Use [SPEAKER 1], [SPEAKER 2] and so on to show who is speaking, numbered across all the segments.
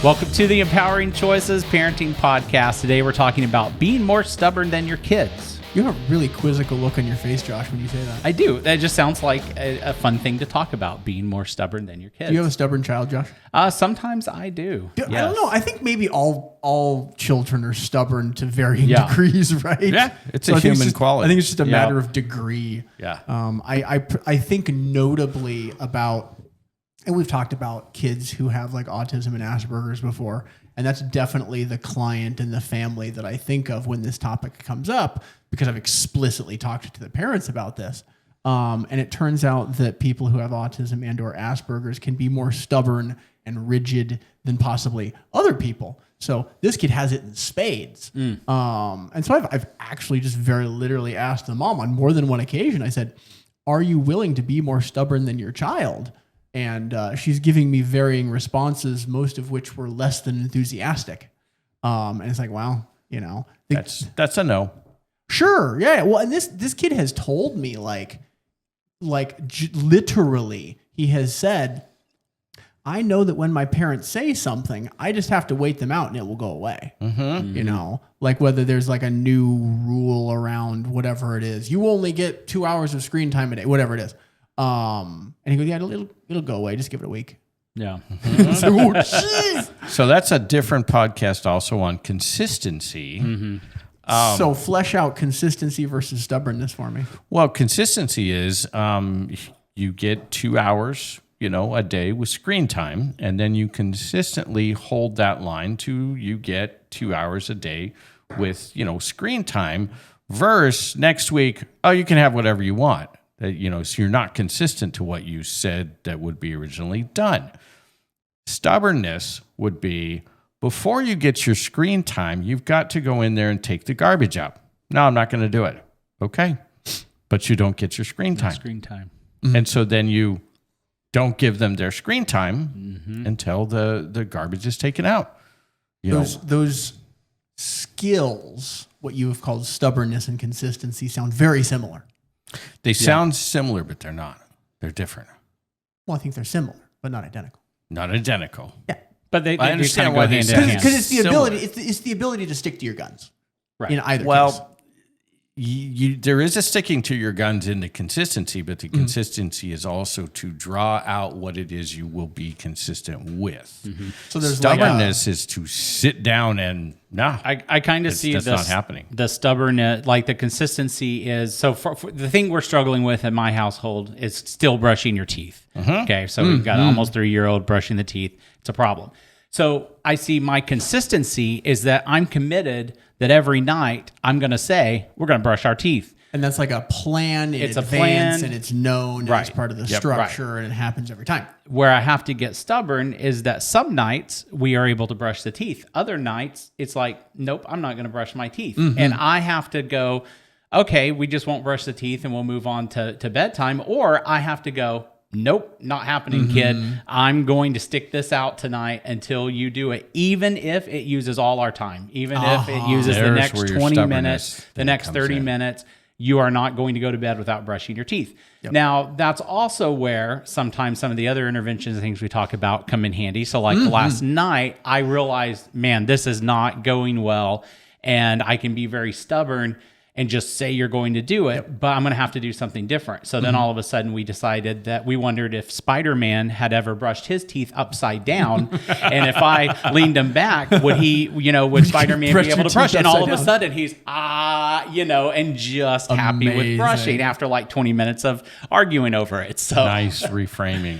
[SPEAKER 1] Welcome to the Empowering Choices Parenting Podcast. Today we're talking about being more stubborn than your kids.
[SPEAKER 2] You have a really quizzical look on your face, Josh, when you say that.
[SPEAKER 1] I do. That just sounds like a fun thing to talk about, being more stubborn than your kids.
[SPEAKER 2] Do you have a stubborn child, Josh?
[SPEAKER 1] Sometimes I do.
[SPEAKER 2] Yes. I don't know. I think maybe all children are stubborn to varying degrees, right?
[SPEAKER 3] Yeah, it's a human quality.
[SPEAKER 2] I think it's just a matter of degree.
[SPEAKER 1] Yeah.
[SPEAKER 2] I think notably about... And we've talked about kids who have like autism and Asperger's before, and that's definitely the client and the family that I think of when this topic comes up, because I've explicitly talked to the parents about this. And it turns out that people who have autism and or Asperger's can be more stubborn and rigid than possibly other people. So this kid has it in spades. And so I've actually just very literally asked the mom on more than one occasion, I said, are you willing to be more stubborn than your child? And she's giving me varying responses, most of which were less than enthusiastic. And it's like, wow, you know,
[SPEAKER 3] that's a no.
[SPEAKER 2] Sure, yeah. Well, and this kid has told me literally, he has said, I know that when my parents say something, I just have to wait them out and it will go away. You know, like whether there's like a new rule around whatever it is, you only get 2 hours of screen time a day, whatever it is. And he goes, yeah, it'll go away. Just give it a week.
[SPEAKER 1] Yeah.
[SPEAKER 3] So that's a different podcast also on consistency.
[SPEAKER 2] So flesh out consistency versus stubbornness for me.
[SPEAKER 3] Well, consistency is you get 2 hours, a day with screen time, and then you consistently hold that line to you get 2 hours a day with, screen time versus next week, oh, you can have whatever you want. So you're not consistent to what you said that would be originally done. Stubbornness would be, before you get your screen time, you've got to go in there and take the garbage out. No, I'm not going to do it. Okay. But you don't get your screen time.
[SPEAKER 1] Screen time.
[SPEAKER 3] And so then you don't give them their screen time until the garbage is taken out.
[SPEAKER 2] Those skills, what you have called stubbornness and consistency, sound very similar.
[SPEAKER 3] They sound similar, but they're not. They're different.
[SPEAKER 2] Well, I think they're similar, but not identical.
[SPEAKER 3] Not identical.
[SPEAKER 2] Yeah.
[SPEAKER 1] But they
[SPEAKER 3] I understand
[SPEAKER 1] do
[SPEAKER 3] why
[SPEAKER 1] kind of
[SPEAKER 3] they
[SPEAKER 1] go hand in hand.
[SPEAKER 2] Because it's the
[SPEAKER 3] Similar.
[SPEAKER 2] ability, it's the ability to stick to your guns.
[SPEAKER 1] Right.
[SPEAKER 2] In either case.
[SPEAKER 3] Well, there is a sticking to your guns in the consistency, but the consistency is also to draw out what it is you will be consistent with.
[SPEAKER 2] So there's
[SPEAKER 3] stubbornness is to sit down and
[SPEAKER 1] I kind of see
[SPEAKER 3] that's
[SPEAKER 1] this,
[SPEAKER 3] not happening.
[SPEAKER 1] The stubbornness, like the consistency is, so for the thing we're struggling with in my household is still brushing your teeth. Okay, so we've got an almost 3-year-old brushing the teeth. It's a problem. So I see my consistency is that I'm committed that every night I'm going to say, we're going to brush our teeth.
[SPEAKER 2] And that's like a plan in
[SPEAKER 1] It's
[SPEAKER 2] advance,
[SPEAKER 1] a plan.
[SPEAKER 2] and it's known, and it's part of the structure, and it happens every time.
[SPEAKER 1] Where I have to get stubborn is that some nights we are able to brush the teeth. Other nights it's like, nope, I'm not going to brush my teeth. And I have to go, okay, we just won't brush the teeth and we'll move on to bedtime. Or I have to go, nope, not happening, kid. I'm going to stick this out tonight until you do it, even if it uses all our time, even if it uses the next 20 minutes, the next 30 minutes. You are not going to go to bed without brushing your teeth. Now, that's also where sometimes some of the other interventions and things we talk about come in handy. So like last night, I realized, man, this is not going well. And I can be very stubborn and just say you're going to do it, but I'm going to have to do something different. So then all of a sudden we decided that we wondered if Spider-Man had ever brushed his teeth upside down. And if I leaned him back, would Spider-Man be able to brush? And all of a sudden he's, and just happy with brushing after like 20 minutes of arguing over it. So
[SPEAKER 3] nice reframing.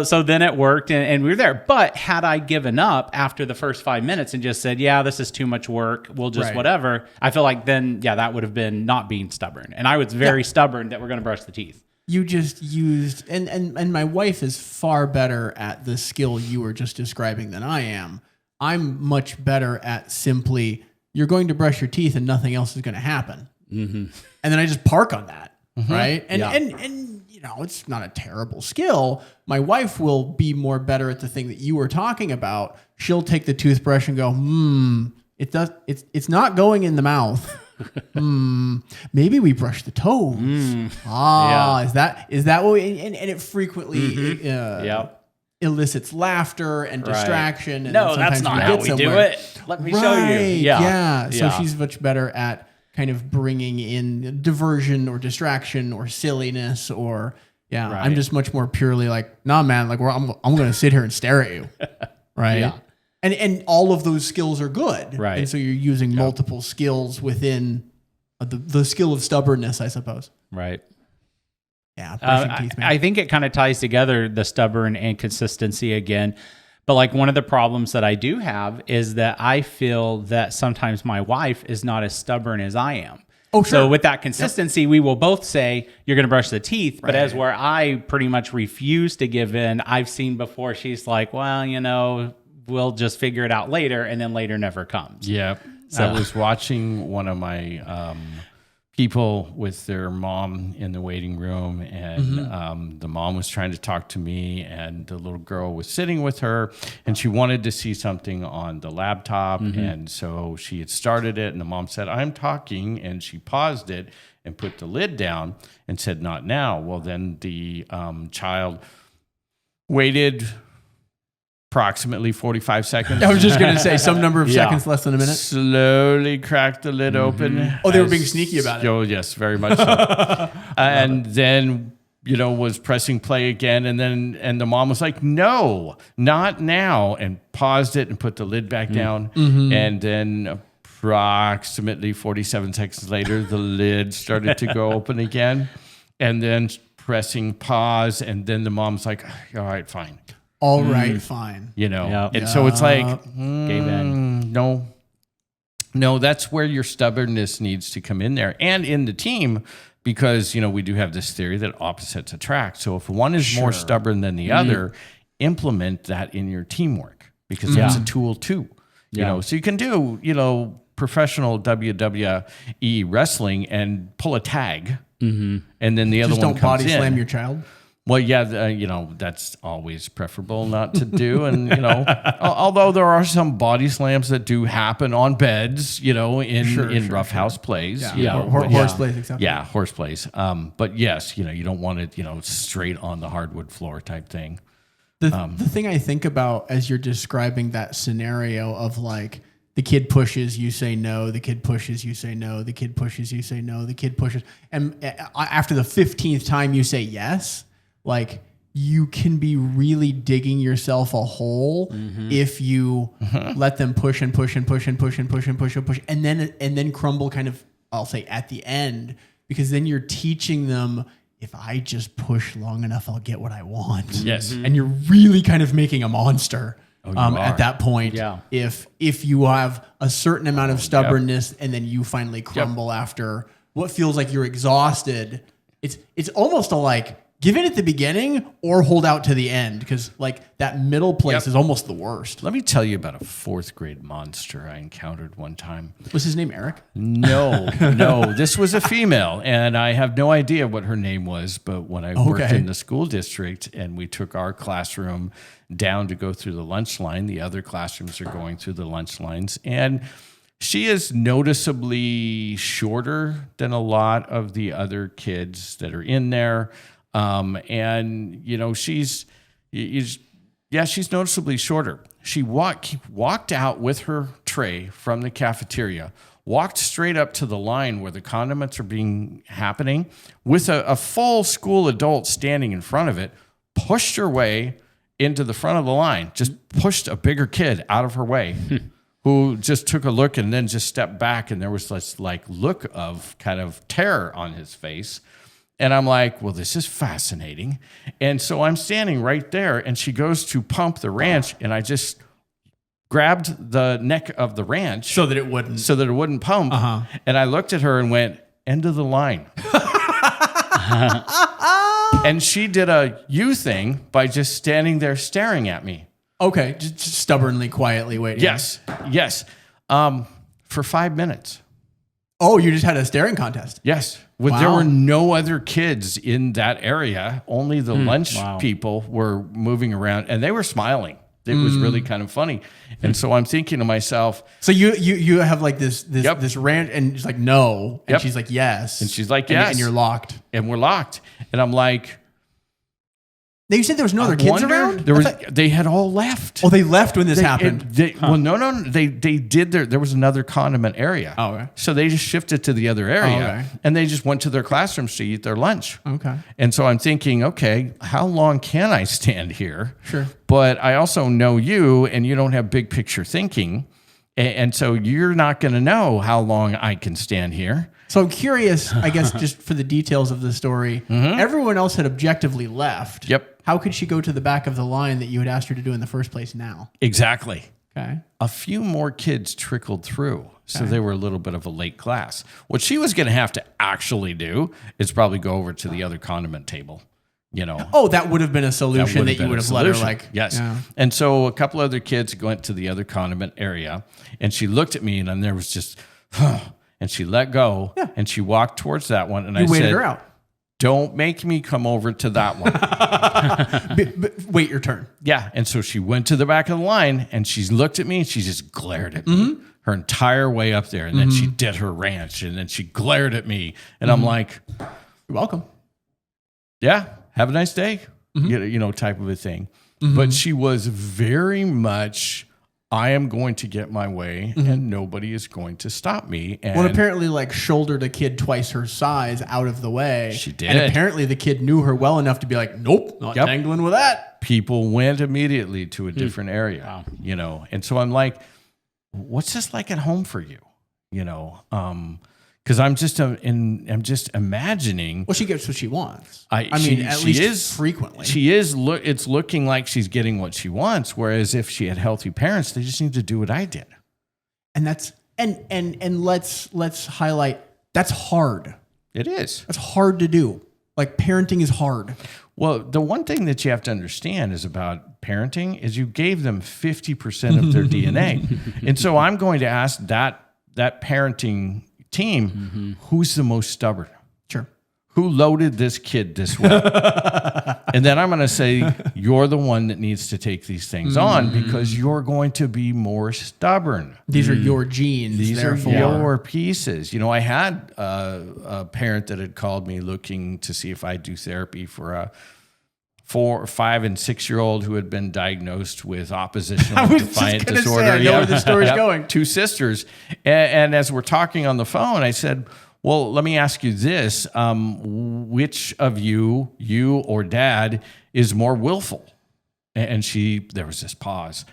[SPEAKER 1] So then it worked and we were there. But had I given up after the first 5 minutes and just said, yeah, this is too much work, we'll just whatever, I feel like then, that would have been not being stubborn. And I was very stubborn that we're going to brush the teeth.
[SPEAKER 2] You just used, and my wife is far better at the skill you were just describing than I am. I'm much better at simply, you're going to brush your teeth and nothing else is going to happen. And then I just park on that, right? And it's not a terrible skill. My wife will be more better at the thing that you were talking about. She'll take the toothbrush and go, it's not going in the mouth. Maybe we brush the toes. Is that what we, and it frequently, elicits laughter and distraction. And
[SPEAKER 1] No,
[SPEAKER 2] then
[SPEAKER 1] that's
[SPEAKER 2] sometimes
[SPEAKER 1] not how we do it. Let me show you.
[SPEAKER 2] Yeah. So she's much better at kind of bringing in diversion or distraction or silliness or I'm just much more purely like, nah, man, like I'm going to sit here and stare at you. Right.
[SPEAKER 1] Yeah.
[SPEAKER 2] And all of those skills are good.
[SPEAKER 1] Right.
[SPEAKER 2] And so you're using multiple skills within the skill of stubbornness, I suppose.
[SPEAKER 1] Right.
[SPEAKER 2] Yeah. Brushing teeth, man.
[SPEAKER 1] I think it kind of ties together the stubborn and consistency again. But like one of the problems that I do have is that I feel that sometimes my wife is not as stubborn as I am.
[SPEAKER 2] Oh, sure.
[SPEAKER 1] So with that consistency, we will both say, you're going to brush the teeth. But as where I pretty much refuse to give in, I've seen before she's like, well, we'll just figure it out later. And then later never comes.
[SPEAKER 3] Yeah. I was watching one of my people with their mom in the waiting room, and the mom was trying to talk to me, and the little girl was sitting with her, and she wanted to see something on the laptop, and so she had started it, and the mom said, I'm talking, and she paused it and put the lid down and said, not now. Well, then the child waited approximately 45 seconds.
[SPEAKER 2] I was just going to say some number of seconds, less than a minute.
[SPEAKER 3] Slowly cracked the lid open.
[SPEAKER 2] Oh, they were being sneaky about it.
[SPEAKER 3] Oh, yes, very much so. And then, was pressing play again. And the mom was like, no, not now. And paused it and put the lid back down. And then approximately 47 seconds later, the lid started to go open again. And then pressing pause. And then the mom's like, all right, fine.
[SPEAKER 2] All right, fine.
[SPEAKER 3] And so it's like,
[SPEAKER 1] gave in.
[SPEAKER 3] No, that's where your stubbornness needs to come in there and in the team, because, we do have this theory that opposites attract. So if one is more stubborn than the other, implement that in your teamwork, because that's a tool too. So you can do, professional WWE wrestling and pull a tag, and then the other one
[SPEAKER 2] don't
[SPEAKER 3] comes
[SPEAKER 2] body
[SPEAKER 3] in.
[SPEAKER 2] slam your child.
[SPEAKER 3] Well, that's always preferable not to do. And, although there are some body slams that do happen on beds, in rough house plays.
[SPEAKER 2] Horse plays, except.
[SPEAKER 3] Yeah, horse plays. But yes, you don't want it, straight on the hardwood floor type thing.
[SPEAKER 2] The thing I think about as you're describing that scenario of like, the kid pushes, you say no. The kid pushes, you say no. The kid pushes, you say no. The kid pushes. And after the 15th time you say yes, like you can be really digging yourself a hole if you let them push and push and push and push and push and push and push and then crumble kind of, I'll say at the end, because then you're teaching them, if I just push long enough, I'll get what I want.
[SPEAKER 3] Yes.
[SPEAKER 2] And you're really kind of making a monster at that point.
[SPEAKER 1] Yeah.
[SPEAKER 2] If you have a certain amount of stubbornness and then you finally crumble after what feels like you're exhausted, it's almost a like, give in at the beginning or hold out to the end, because like that middle place is almost the worst.
[SPEAKER 3] Let me tell you about a 4th grade monster I encountered one time.
[SPEAKER 2] Was his name Erik?
[SPEAKER 3] No, this was a female, and I have no idea what her name was, but when I worked in the school district and we took our classroom down to go through the lunch line, the other classrooms are going through the lunch lines, and she is noticeably shorter than a lot of the other kids that are in there. And she's noticeably shorter. She walked out with her tray from the cafeteria, walked straight up to the line where the condiments are happening with a full school adult standing in front of it, pushed her way into the front of the line, just pushed a bigger kid out of her way, who just took a look and then just stepped back. And there was this like look of kind of terror on his face. And I'm like, well, this is fascinating. And so I'm standing right there, and she goes to pump the ranch, and I just grabbed the neck of the ranch
[SPEAKER 2] so that it wouldn't
[SPEAKER 3] pump. And I looked at her and went, end of the line. And she did a you thing by just standing there staring at me.
[SPEAKER 2] Okay, just stubbornly, quietly waiting.
[SPEAKER 3] Yes. For 5 minutes.
[SPEAKER 2] Oh, you just had a staring contest.
[SPEAKER 3] Yes. There were no other kids in that area. Only the lunch people were moving around, and they were smiling. It was really kind of funny. And so I'm thinking to myself.
[SPEAKER 2] So you have like this rant, and she's like, no. And she's like, yes.
[SPEAKER 3] And she's like, yes.
[SPEAKER 2] And you're locked.
[SPEAKER 3] And we're locked. And I'm like.
[SPEAKER 2] They said there was no other kids around?
[SPEAKER 3] They had all left.
[SPEAKER 2] Oh, they left when this happened.
[SPEAKER 3] Well, no. They did there was another condiment area.
[SPEAKER 2] Oh, okay.
[SPEAKER 3] So they just shifted to the other area,
[SPEAKER 2] okay.
[SPEAKER 3] and they just went to their classrooms to eat their lunch.
[SPEAKER 2] Okay.
[SPEAKER 3] And so I'm thinking, okay, how long can I stand here?
[SPEAKER 2] Sure.
[SPEAKER 3] But I also know you, and you don't have big picture thinking, and so you're not going to know how long I can stand here.
[SPEAKER 2] So I'm curious, I guess, just for the details of the story. Everyone else had objectively left.
[SPEAKER 3] Yep.
[SPEAKER 2] How could she go to the back of the line that you had asked her to do in the first place now?
[SPEAKER 3] Exactly.
[SPEAKER 2] Okay.
[SPEAKER 3] A few more kids trickled through, so they were a little bit of a late class. What she was going to have to actually do is probably go over to the other condiment table, you know.
[SPEAKER 2] Oh, that would have been a solution that you would have let her like.
[SPEAKER 3] Yes.
[SPEAKER 2] Yeah.
[SPEAKER 3] And so a couple other kids went to the other condiment area, and she looked at me, and then there was just, and she let go, and she walked towards that one, and I
[SPEAKER 2] waited
[SPEAKER 3] said,
[SPEAKER 2] her out.
[SPEAKER 3] Don't make me come over to that one.
[SPEAKER 2] But wait your turn.
[SPEAKER 3] Yeah. And so she went to the back of the line, and she looked at me, and she just glared at me her entire way up there. And then she did her ranch, and then she glared at me. And I'm like,
[SPEAKER 2] You're welcome.
[SPEAKER 3] yeah, have a nice day, you know, type of a thing. But she was very much, I am going to get my way, and nobody is going to stop me. And
[SPEAKER 2] Well, apparently, like, shouldered a kid twice her size out of the way.
[SPEAKER 3] She did.
[SPEAKER 2] And apparently the kid knew her well enough to be like, nope, not tangling with that.
[SPEAKER 3] people went immediately to a different area, you know? And so I'm like, what's this like at home for you? You know, because I'm just imagining.
[SPEAKER 2] Well, she gets what she wants.
[SPEAKER 3] At
[SPEAKER 2] least frequently.
[SPEAKER 3] She is. It's looking like she's getting what she wants. Whereas if she had healthy parents, they just need to do what I did.
[SPEAKER 2] And that's and let's highlight that's hard.
[SPEAKER 3] It is.
[SPEAKER 2] That's hard to do. Like parenting is hard.
[SPEAKER 3] Well, the one thing that you have to understand is about parenting is you gave them 50% of their DNA. And so I'm going to ask that parenting team, who's the most stubborn?
[SPEAKER 2] Sure.
[SPEAKER 3] Who loaded this kid this way? And then I'm going to say, you're the one that needs to take these things on because you're going to be more stubborn.
[SPEAKER 2] These are your genes.
[SPEAKER 3] These are your pieces. You know, I had a parent that had called me looking to see if I'd do therapy for a 4, 5, and 6-year-old who had been diagnosed with oppositional defiant disorder.
[SPEAKER 2] I know where the story's going.
[SPEAKER 3] 2 sisters. And as we're talking on the phone, I said, well, let me ask you this. Which of you or dad, is more willful? And there was this pause.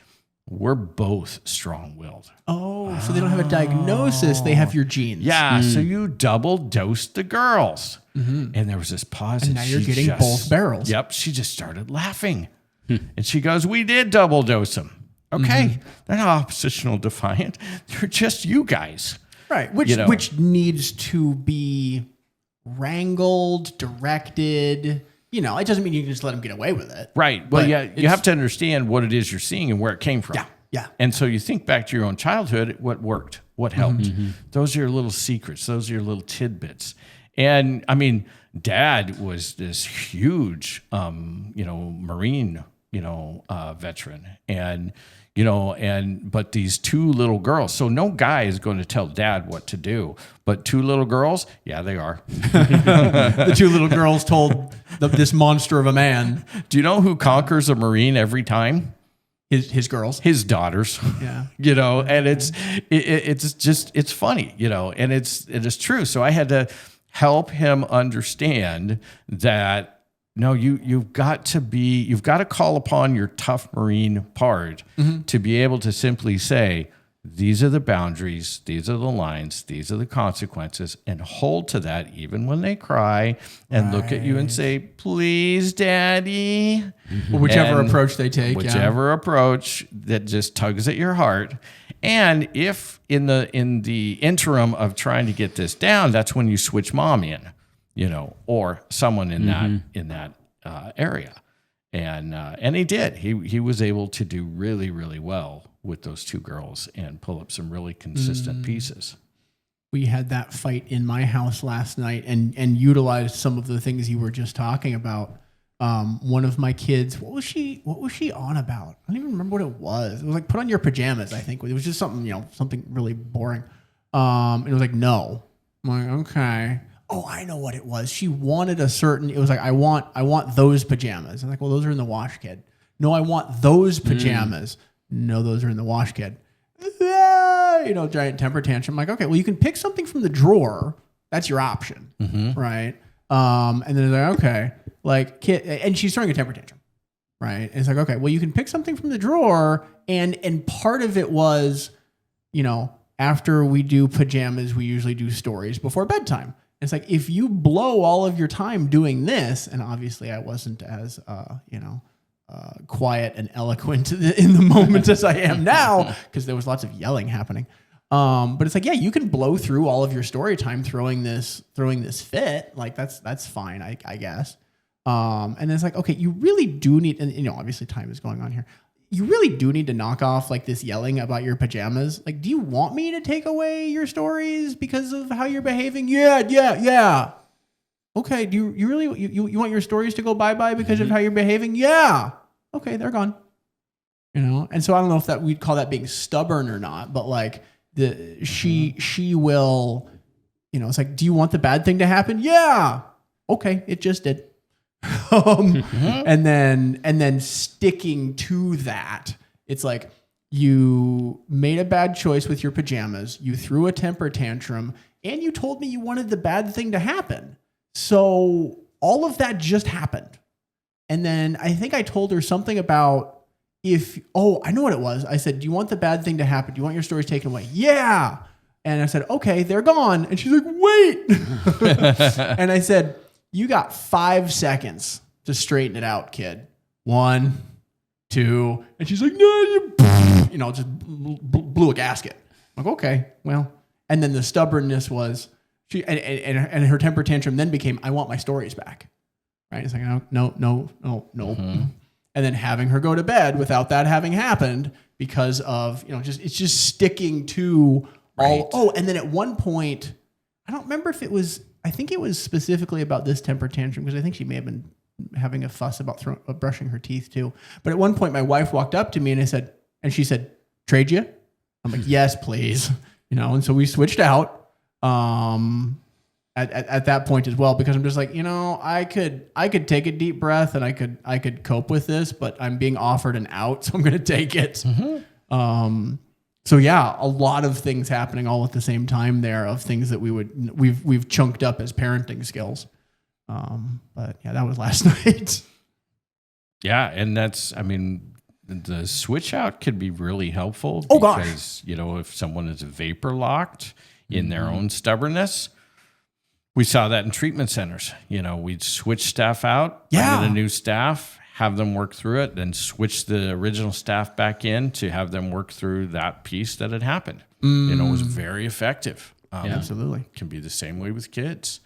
[SPEAKER 3] We're both strong-willed.
[SPEAKER 2] Oh, so they don't have a diagnosis. They have your genes.
[SPEAKER 3] Yeah, so you double dosed the girls. And there was this pause.
[SPEAKER 2] And now you're getting both barrels.
[SPEAKER 3] Yep, she just started laughing. And she goes, we did double dose them. Okay, they're not oppositional defiant. They're just you guys.
[SPEAKER 2] Right, which needs to be wrangled, directed. You know, it doesn't mean you can just let them get away with it.
[SPEAKER 3] Right. Well, yeah, you have to understand what it is you're seeing and where it came from.
[SPEAKER 2] Yeah.
[SPEAKER 3] And so you think back to your own childhood, what worked, what helped. Those are your little secrets. Those are your little tidbits. And I mean, Dad was this huge, Marine, veteran. And, but these 2 little girls, so no guy is going to tell Dad what to do, but 2 little girls, yeah, they are.
[SPEAKER 2] The 2 little girls told this monster of a man.
[SPEAKER 3] Do you know who conquers a Marine every time?
[SPEAKER 2] His girls.
[SPEAKER 3] His daughters.
[SPEAKER 2] Yeah.
[SPEAKER 3] And it's funny, and it is true. So I had to help him understand that, no, you've got to call upon your tough Marine part to be able to simply say, these are the boundaries, these are the lines, these are the consequences, and hold to that even when they cry and look at you and say, please, Daddy.
[SPEAKER 2] Whichever approach they take.
[SPEAKER 3] Whichever approach that just tugs at your heart. And if in the interim of trying to get this down, that's when you switch mom in, or someone in that area. And he did. He was able to do really, really well with those 2 girls and pull up some really consistent pieces.
[SPEAKER 2] We had that fight in my house last night and utilized some of the things you were just talking about. One of my kids, what was she on about? I don't even remember what it was. It was like, put on your pajamas, I think. It was just something, something really boring. And it was like, no. I'm like, okay. oh, I know what it was. She wanted it was like, I want those pajamas. I'm like, well, those are in the wash, kid. No, I want those pajamas. No, those are in the wash, kid. Giant temper tantrum. I'm like, okay, well, you can pick something from the drawer. That's your option, right? And then it's like, okay, like, kid, and she's throwing a temper tantrum, right? And it's like, okay, well, you can pick something from the drawer, and part of it was, after we do pajamas, we usually do stories before bedtime. It's like, if you blow all of your time doing this, and obviously I wasn't as, quiet and eloquent in the moment as I am now, because there was lots of yelling happening. But it's like, yeah, you can blow through all of your story time throwing this fit. Like that's fine, I guess. And then it's like, okay, you really do need, and obviously time is going on here. You really do need to knock off like this yelling about your pajamas. Like, do you want me to take away your stories because of how you're behaving? Yeah. Okay. Do you really, you want your stories to go bye-bye because of how you're behaving? Yeah. Okay. They're gone. And so I don't know if that we'd call that being stubborn or not, but like she will, it's like, do you want the bad thing to happen? Yeah. Okay. It just did. And then sticking to that, it's like, you made a bad choice with your pajamas. You threw a temper tantrum and you told me you wanted the bad thing to happen. So all of that just happened. And then I think I told her something about I know what it was. I said, do you want the bad thing to happen? Do you want your stories taken away? Yeah. And I said, okay, they're gone. And she's like, wait. And I said, you got 5 seconds to straighten it out, kid. 1, 2. And she's like, no, you just blew a gasket. I'm like, okay, well. And then the stubbornness was, and her temper tantrum then became, I want my stories back. Right? It's like, no. And then having her go to bed without that having happened because of, it's just sticking to all. Oh, and then at one point, I don't remember if it was, I think it was specifically about this temper tantrum because I think she may have been having a fuss about brushing her teeth too. But at one point, my wife walked up to me and she said, trade you? I'm like, yes, please. And so we switched out. At that point as well, because I'm just like, I could take a deep breath and I could cope with this, but I'm being offered an out, so I'm going to take it. So yeah, a lot of things happening all at the same time there of things that we've chunked up as parenting skills. But yeah, that was last night.
[SPEAKER 3] Yeah. And the switch out could be really helpful
[SPEAKER 2] because,
[SPEAKER 3] if someone is vapor locked in their own stubbornness, we saw that in treatment centers. We'd switch staff out, bring in a new staff, have them work through it, then switch the original staff back in to have them work through that piece that had happened. It was very effective.
[SPEAKER 2] Absolutely.
[SPEAKER 3] Can be the same way with kids,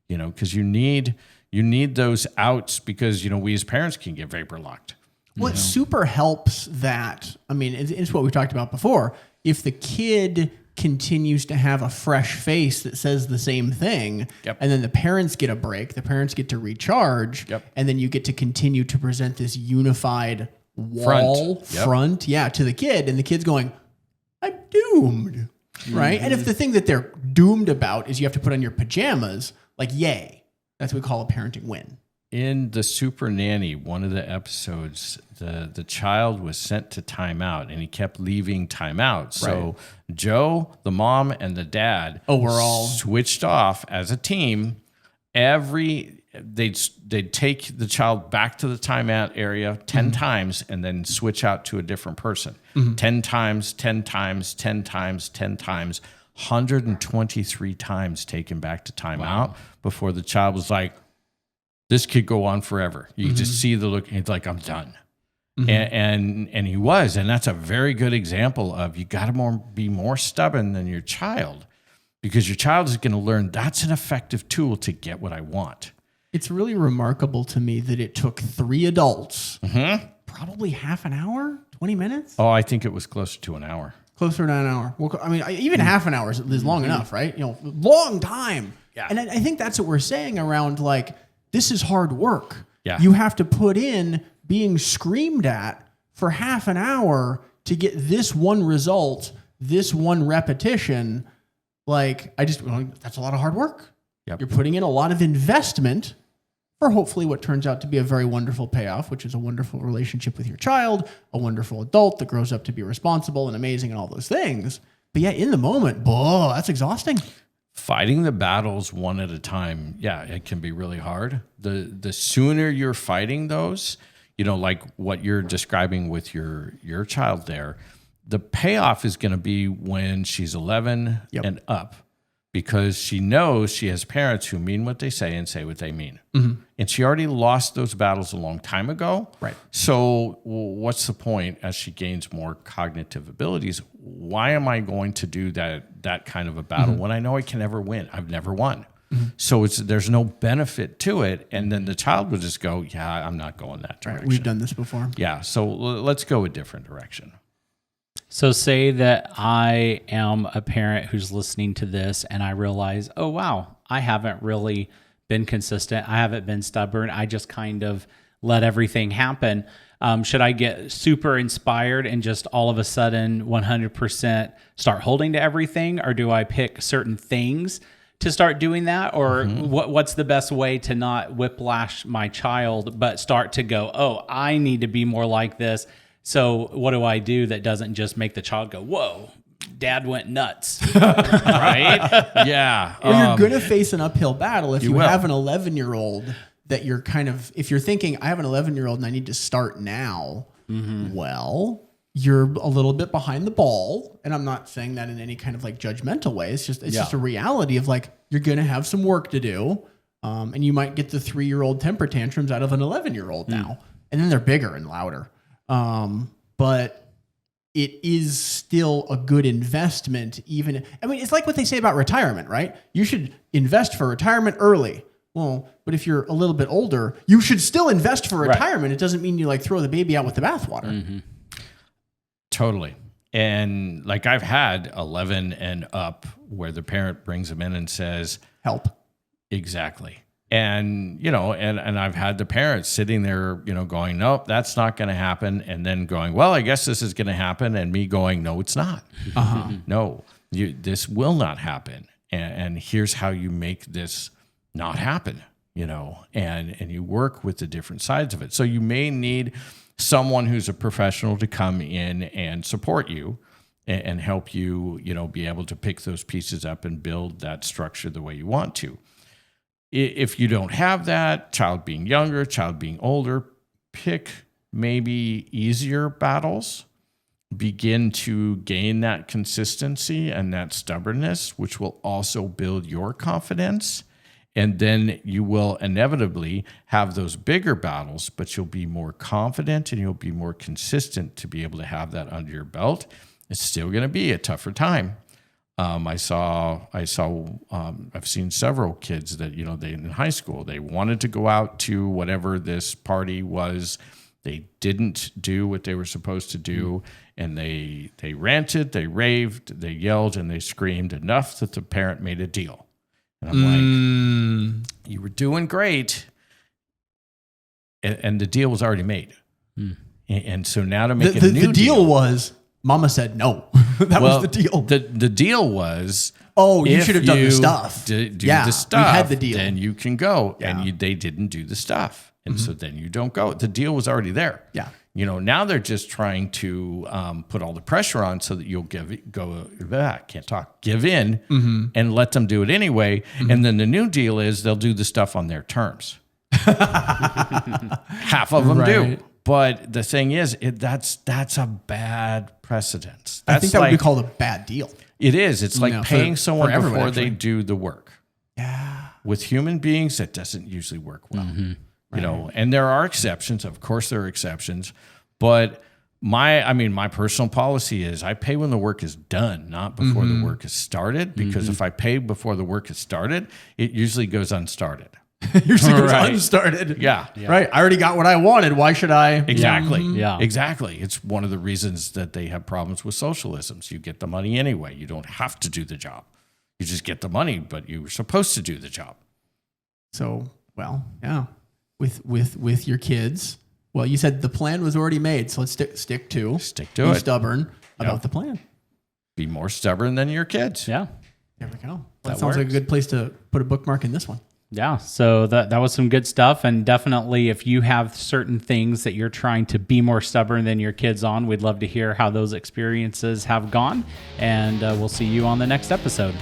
[SPEAKER 3] because you need those outs because, we as parents can get vapor locked.
[SPEAKER 2] Well, it super helps that, it's what we talked about before. If the kid continues to have a fresh face that says the same thing, and then the parents get a break, the parents get to recharge, and then you get to continue to present this unified front to the kid, and the kid's going, I'm doomed, right? And if the thing that they're doomed about is you have to put on your pajamas, like, yay, that's what we call a parenting win.
[SPEAKER 3] In the Super Nanny, one of the episodes, the child was sent to timeout, and he kept leaving timeout. So Joe, the mom, and the dad
[SPEAKER 2] we're all
[SPEAKER 3] switched off as a team. They'd take the child back to the timeout area 10 times and then switch out to a different person. 10 times, 10 times, 10 times, 10 times, 123 times taken back to timeout before the child was like, this could go on forever. You just see the look. He's like, I'm done. And he was. And that's a very good example of you got to be more stubborn than your child because your child is going to learn that's an effective tool to get what I want.
[SPEAKER 2] It's really remarkable to me that it took 3 adults, probably half an hour, 20 minutes.
[SPEAKER 3] Oh, I think it was closer to an hour.
[SPEAKER 2] Closer to an hour. Well, even half an hour is long enough, right? Long time. Yeah. And I think that's what we're saying around like, this is hard work.
[SPEAKER 3] Yeah.
[SPEAKER 2] You have to put in being screamed at for half an hour to get this one result, this one repetition. Like, that's a lot of hard work.
[SPEAKER 3] Yep.
[SPEAKER 2] You're putting in a lot of investment for hopefully what turns out to be a very wonderful payoff, which is a wonderful relationship with your child, a wonderful adult that grows up to be responsible and amazing and all those things. But yeah, in the moment, that's exhausting.
[SPEAKER 3] Fighting the battles one at a time, yeah, it can be really hard. The sooner you're fighting those, like what you're describing with your child there, the payoff is going to be when she's 11 and up, because she knows she has parents who mean what they say and say what they mean. Mm-hmm. And she already lost those battles a long time ago.
[SPEAKER 2] Right.
[SPEAKER 3] So what's the point as she gains more cognitive abilities? Why am I going to do that kind of a battle when I know I can never win? I've never won. Mm-hmm. So there's no benefit to it. And then the child will just go, yeah, I'm not going that direction.
[SPEAKER 2] Right. We've done this before.
[SPEAKER 3] Yeah. So let's go a different direction.
[SPEAKER 1] So say that I am a parent who's listening to this and I realize, oh, wow, I haven't really been consistent. I haven't been stubborn. I just kind of let everything happen. Should I get super inspired and just all of a sudden 100% start holding to everything? Or do I pick certain things to start doing that? Or what's the best way to not whiplash my child, but start to go, oh, I need to be more like this. So what do I do that doesn't just make the child go, whoa, dad went nuts, right?
[SPEAKER 3] Yeah.
[SPEAKER 2] Or you're going to face an uphill battle if you
[SPEAKER 3] will.
[SPEAKER 2] have an 11-year-old that you're kind of, if you're thinking, I have an 11-year-old and I need to start now, well, you're a little bit behind the ball. And I'm not saying that in any kind of like judgmental way. It's just a reality of like, you're going to have some work to do. And you might get the 3-year-old temper tantrums out of an 11-year-old now. And then they're bigger and louder. But it is still a good investment. It's like what they say about retirement, right? You should invest for retirement early. Well, but if you're a little bit older, you should still invest for retirement. Right. It doesn't mean you like throw the baby out with the bathwater.
[SPEAKER 3] Mm-hmm. Totally. And like I've had 11 and up where the parent brings them in and says,
[SPEAKER 2] help.
[SPEAKER 3] Exactly. And, and I've had the parents sitting there, going, nope, that's not going to happen. And then going, well, I guess this is going to happen. And me going, no, it's not. No, this will not happen. And here's how you make this not happen, and you work with the different sides of it. So you may need someone who's a professional to come in and support you and help you, be able to pick those pieces up and build that structure the way you want to. If you don't have that, child being younger, child being older, pick maybe easier battles, begin to gain that consistency and that stubbornness, which will also build your confidence. And then you will inevitably have those bigger battles, but you'll be more confident and you'll be more consistent to be able to have that under your belt. It's still going to be a tougher time. I've seen several kids that, they in high school, they wanted to go out to whatever this party was. They didn't do what they were supposed to do. And they ranted, they raved, they yelled, and they screamed enough that the parent made a deal. And I'm like, you were doing great. And the deal was already made. And so now to make a new
[SPEAKER 2] the deal was, Mama said no. That was the deal.
[SPEAKER 3] The deal was,
[SPEAKER 2] you should have done the stuff.
[SPEAKER 3] Do the stuff.
[SPEAKER 2] We had the deal.
[SPEAKER 3] Then you can go. Yeah. And they didn't do the stuff. And so then you don't go. The deal was already there.
[SPEAKER 2] Yeah.
[SPEAKER 3] Now they're just trying to put all the pressure on so that you'll give in and let them do it anyway. And then the new deal is they'll do the stuff on their terms. Half of them do. But the thing is, that's a bad precedent.
[SPEAKER 2] I think that would be called a bad deal.
[SPEAKER 3] It is. It's like paying someone before they do the work.
[SPEAKER 2] Yeah.
[SPEAKER 3] With human beings, that doesn't usually work well. And there are exceptions. Of course, there are exceptions. But my personal policy is I pay when the work is done, not before the work is started. Because if I pay before the work is started, it usually goes unstarted.
[SPEAKER 2] Usually goes unstarted.
[SPEAKER 3] Yeah.
[SPEAKER 2] Right. I already got what I wanted. Why should I?
[SPEAKER 3] Exactly.
[SPEAKER 1] Yeah.
[SPEAKER 3] Exactly. It's one of the reasons that they have problems with socialisms. You get the money anyway. You don't have to do the job. You just get the money, but you were supposed to do the job.
[SPEAKER 2] So, with your kids, you said the plan was already made. So let's stick to
[SPEAKER 3] it.
[SPEAKER 2] Be stubborn about the plan.
[SPEAKER 3] Be more stubborn than your kids.
[SPEAKER 1] Yeah.
[SPEAKER 2] There we go. Well,
[SPEAKER 1] That
[SPEAKER 2] that sounds like a
[SPEAKER 1] works.
[SPEAKER 2] good place to put a bookmark in this one.
[SPEAKER 1] Yeah, so that was some good stuff. And definitely, if you have certain things that you're trying to be more stubborn than your kids on, we'd love to hear how those experiences have gone. And we'll see you on the next episode.